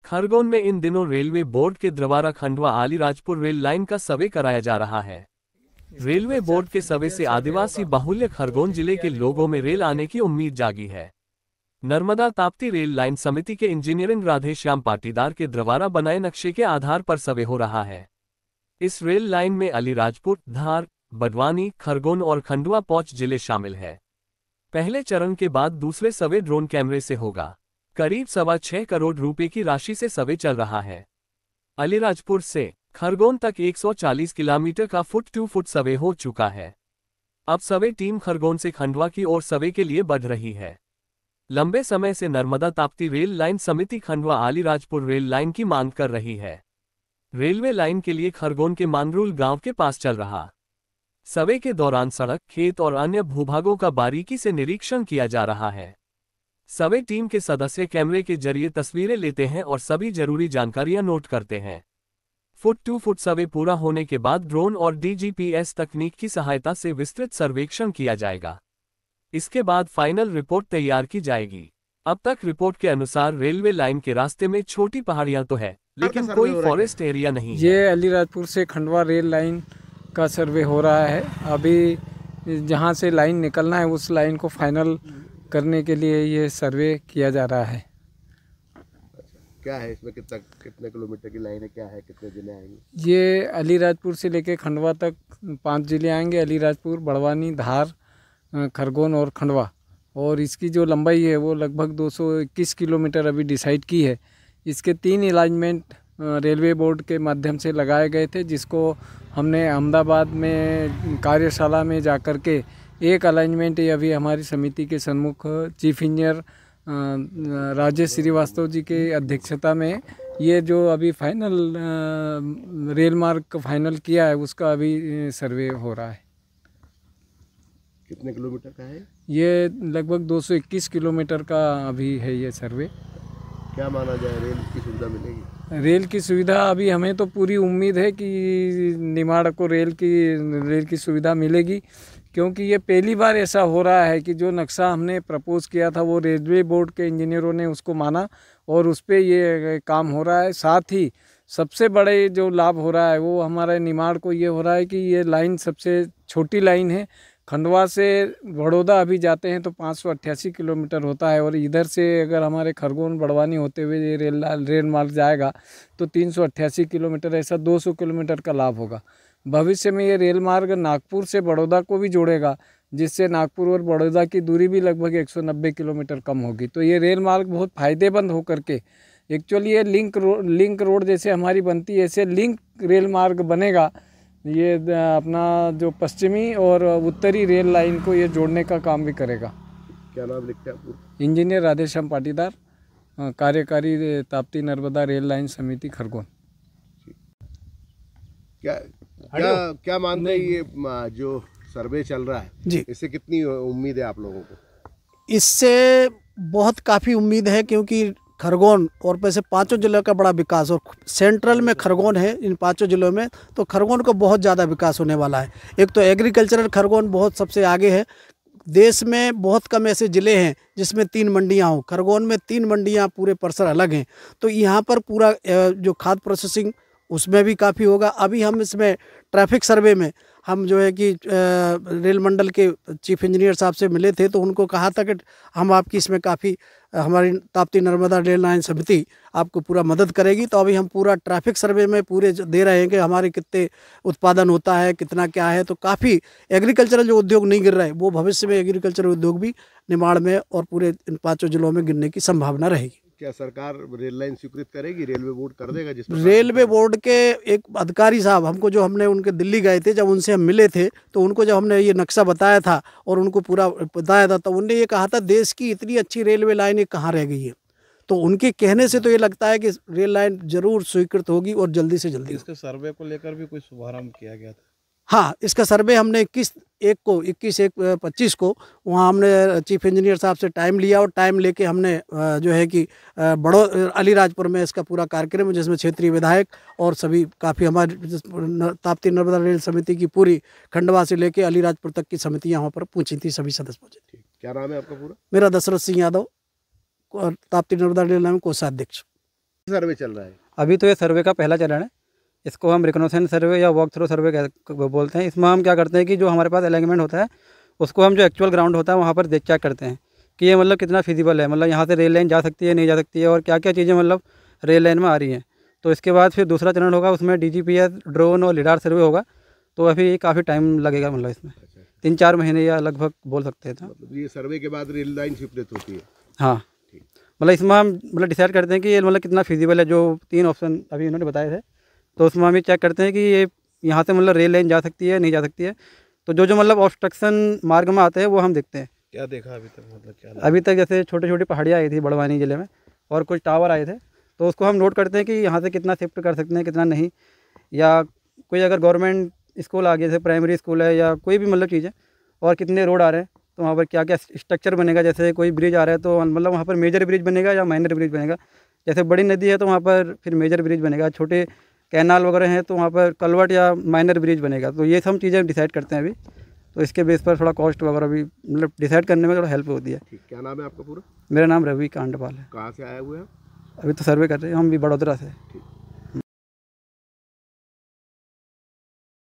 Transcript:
खरगोन में इन दिनों railway board के द्वारा खंडवा अलीराजपुर रेल लाइन का सर्वे कराया जा रहा है। रेलवे बोर्ड के सर्वे से आदिवासी बाहुल्य खरगोन जिले के लोगों में रेल आने की उम्मीद जागी है। नर्मदा ताप्ती रेल लाइन समिति के इंजीनियरिंग राधेश्याम पाटीदार के द्वारा बनाए नक्शे के आधार पर सर्वे हो रहा है। इस रेल लाइन में अलीराजपुर, धार, बड़वानी, खरगोन और खंडवा पौंच जिले शामिल है। पहले चरण के बाद दूसरे सर्वे ड्रोन कैमरे से होगा। करीब 6.25 करोड़ रुपए की राशि से सर्वे चल रहा है। अलीराजपुर से खरगोन तक 140 किलोमीटर का फुट टू फुट सर्वे हो चुका है। अब सर्वे टीम खरगोन से खंडवा की ओर सर्वे के लिए बढ़ रही है। लंबे समय से नर्मदा ताप्ती रेल लाइन समिति खंडवा अलीराजपुर रेल लाइन की मांग कर रही है। रेलवे लाइन के लिए खरगोन के मांगरूल गांव के पास चल रहा सर्वे के दौरान सड़क, खेत और अन्य भूभागों का बारीकी से निरीक्षण किया जा रहा है। सर्वे टीम के सदस्य कैमरे के जरिए तस्वीरें लेते हैं और सभी जरूरी जानकारियां नोट करते हैं। फुट टू फुट सर्वे पूरा होने के बाद ड्रोन और डीजीपीएस तकनीक की सहायता से विस्तृत सर्वेक्षण किया जाएगा। इसके बाद फाइनल रिपोर्ट तैयार की जाएगी। अब तक रिपोर्ट के अनुसार रेलवे लाइन के रास्ते में छोटी पहाड़ियां तो है, लेकिन कोई फॉरेस्ट एरिया नहीं है। ये अलीराजपुर से खंडवा रेल लाइन का सर्वे हो रहा है। अभी जहां से लाइन निकलना है उस लाइन को फाइनल करने के लिए ये सर्वे किया जा रहा है। क्या है इसमें, कितने किलोमीटर की लाइन है, क्या है, कितने जिले आएंगे? ये अलीराजपुर से लेकर खंडवा तक 5 जिले आएंगे। अलीराजपुर, बड़वानी, धार, खरगोन और खंडवा। और इसकी जो लंबाई है वो लगभग 221 किलोमीटर अभी डिसाइड की है। इसके 3 अलाइनमेंट रेलवे बोर्ड के माध्यम से लगाए गए थे, जिसको हमने अहमदाबाद में कार्यशाला में जाकर के एक अलाइनमेंट ये अभी हमारी समिति के सन्मुख चीफ इंजीनियर राजेश श्रीवास्तव जी के अध्यक्षता में ये जो अभी फाइनल रेल मार्ग फाइनल किया है उसका अभी सर्वे हो रहा है। कितने किलोमीटर का है? ये लगभग 221 किलोमीटर का अभी है ये सर्वे। क्या माना जाए, रेल की सुविधा मिलेगी? रेल की सुविधा अभी हमें तो पूरी उम्मीद है कि निमाड़ को रेल की सुविधा मिलेगी, क्योंकि ये पहली बार ऐसा हो रहा है कि जो नक्शा हमने प्रपोज़ किया था वो रेलवे बोर्ड के इंजीनियरों ने उसको माना और उस पर ये काम हो रहा है। साथ ही सबसे बड़े जो लाभ हो रहा है वो हमारे निमाड़ को ये हो रहा है कि ये लाइन सबसे छोटी लाइन है। खंडवा से बड़ौदा अभी जाते हैं तो 588 किलोमीटर होता है और इधर से अगर हमारे खरगोन बड़वानी होते हुए ये रेल मार्ग जाएगा तो 388 किलोमीटर, ऐसा 200 किलोमीटर का लाभ होगा। भविष्य में ये रेल मार्ग नागपुर से बड़ौदा को भी जोड़ेगा, जिससे नागपुर और बड़ौदा की दूरी भी लगभग 190 किलोमीटर कम होगी। तो ये रेल मार्ग बहुत फ़ायदेमंद होकर के एक्चुअली ये लिंक रोड जैसे हमारी बनती है, ऐसे लिंक रेल मार्ग बनेगा। ये अपना जो पश्चिमी और उत्तरी रेल लाइन को ये जोड़ने का काम भी करेगा। क्या नाम लिखते हैं आप? इंजीनियर राधेश्याम पाटीदार, कार्यकारी ताप्ती नर्मदा रेल लाइन समिति खरगोन। क्या मानते हैं ये जो सर्वे चल रहा है जी, इससे कितनी उम्मीद है आप लोगों को? इससे बहुत काफ़ी उम्मीद है, क्योंकि खरगोन और वैसे 5 जिलों का बड़ा विकास और सेंट्रल में खरगोन है इन 5 जिलों में, तो खरगोन को बहुत ज़्यादा विकास होने वाला है। एक तो एग्रीकल्चरल खरगोन बहुत सबसे आगे है। देश में बहुत कम ऐसे ज़िले हैं जिसमें 3 मंडियाँ हों। खरगोन में 3 मंडियाँ पूरे परिसर अलग हैं, तो यहाँ पर पूरा जो खाद प्रोसेसिंग उसमें भी काफ़ी होगा। अभी हम इसमें ट्रैफिक सर्वे में हम जो है कि रेल मंडल के चीफ इंजीनियर साहब से मिले थे, तो उनको कहा था कि हम आपकी इसमें काफ़ी हमारी ताप्ती नर्मदा रेल लाइन समिति आपको पूरा मदद करेगी। तो अभी हम पूरा ट्रैफिक सर्वे में पूरे दे रहे हैं कि हमारे कितने उत्पादन होता है, कितना क्या है। तो काफ़ी एग्रीकल्चरल जो उद्योग नहीं गिर रहा है वो भविष्य में एग्रीकल्चरल उद्योग भी निमाड़ में और पूरे इन 5 जिलों में गिरने की संभावना रहेगी। क्या सरकार रेल लाइन स्वीकृत करेगी, रेलवे बोर्ड कर देगा? रेलवे बोर्ड के एक अधिकारी साहब हमको, जो हमने उनके दिल्ली गए थे, जब उनसे हम मिले थे तो उनको जब हमने ये नक्शा बताया था और उनको पूरा बताया था, तो उन्होंने ये कहा था देश की इतनी अच्छी रेलवे लाइन कहाँ रह गई है। तो उनके कहने से तो ये लगता है कि रेल लाइन जरूर स्वीकृत होगी और जल्दी से जल्दी। इसके सर्वे को लेकर भी कोई शुभारंभ किया गया था? हाँ, इसका सर्वे हमने 21/1/25 को वहाँ हमने चीफ इंजीनियर साहब से टाइम लिया और टाइम लेके हमने जो है कि अलीराजपुर में इसका पूरा कार्यक्रम, जिसमें क्षेत्रीय विधायक और सभी काफ़ी हमारी ताप्ती नर्मदा रेल समिति की पूरी खंडवा से लेके अलीराजपुर तक की समितियाँ वहाँ पर पहुँची थी, सभी सदस्य पहुँचे थे। क्या नाम है आपका पूरा? मेरा दशरथ सिंह यादव, ताप्ती नर्मदा रेल लाइन कोषाध्यक्ष। सर्वे चल रहा है? अभी तो ये सर्वे का पहला चरण है। इसको हम रिकॉग्निशन सर्वे या वॉक थ्रू सर्वे बोलते हैं। इसमें हम क्या करते हैं कि जो हमारे पास अलाइनमेंट होता है उसको हम जो एक्चुअल ग्राउंड होता है वहाँ पर देख चेक करते हैं कि ये मतलब कितना फिजिबल है, मतलब यहाँ से रेल लाइन जा सकती है नहीं जा सकती है और क्या क्या चीज़ें मतलब रेल लाइन में आ रही हैं। तो इसके बाद फिर दूसरा चरण होगा, उसमें DGPS, ड्रोन और लिडार सर्वे होगा। तो अभी काफ़ी टाइम लगेगा, मतलब इसमें 3-4 महीने या लगभग बोल सकते हैं। मतलब ये सर्वे के बाद रेल लाइन स्वीकृत होती है? हाँ, मतलब इसमें हम मतलब डिसाइड करते हैं कि ये मतलब कितना फिजिबल है। जो 3 ऑप्शन अभी इन्होंने बताए थे तो उसमें हम ये चेक करते हैं कि ये यहाँ से मतलब रेल लाइन जा सकती है नहीं जा सकती है। तो जो मतलब ऑब्स्ट्रक्शन मार्ग में आते हैं वो हम देखते हैं। क्या देखा अभी तक, मतलब क्या अभी तक जैसे छोटी छोटी पहाड़ियाँ आई थी बड़वानी ज़िले में और कुछ टावर आए थे, तो उसको हम नोट करते हैं कि यहाँ से कितना शिफ्ट कर सकते हैं कितना नहीं। या कोई अगर गवर्नमेंट स्कूल आ गया, जैसे प्राइमरी स्कूल है या कोई भी मतलब चीज़ है, और कितने रोड आ रहे हैं तो वहाँ पर क्या क्या स्ट्रक्चर बनेगा। जैसे कोई ब्रिज आ रहा है तो मतलब वहाँ पर मेजर ब्रिज बनेगा या माइनर ब्रिज बनेगा। जैसे बड़ी नदी है तो वहाँ पर फिर मेजर ब्रिज बनेगा, छोटे कैनाल वगैरह हैं तो वहाँ पर कलवट या माइनर ब्रिज बनेगा। तो ये सब चीज़ें डिसाइड करते हैं अभी। तो इसके बेस पर थोड़ा कॉस्ट वगैरह भी मतलब डिसाइड करने में थोड़ा हेल्प होती है। ठीक, क्या नाम है आपका पूरा? मेरा नाम रवि कांडपाल है। कहाँ से आए हुए हैं? अभी तो सर्वे कर रहे हैं हम भी बड़ोदरा से।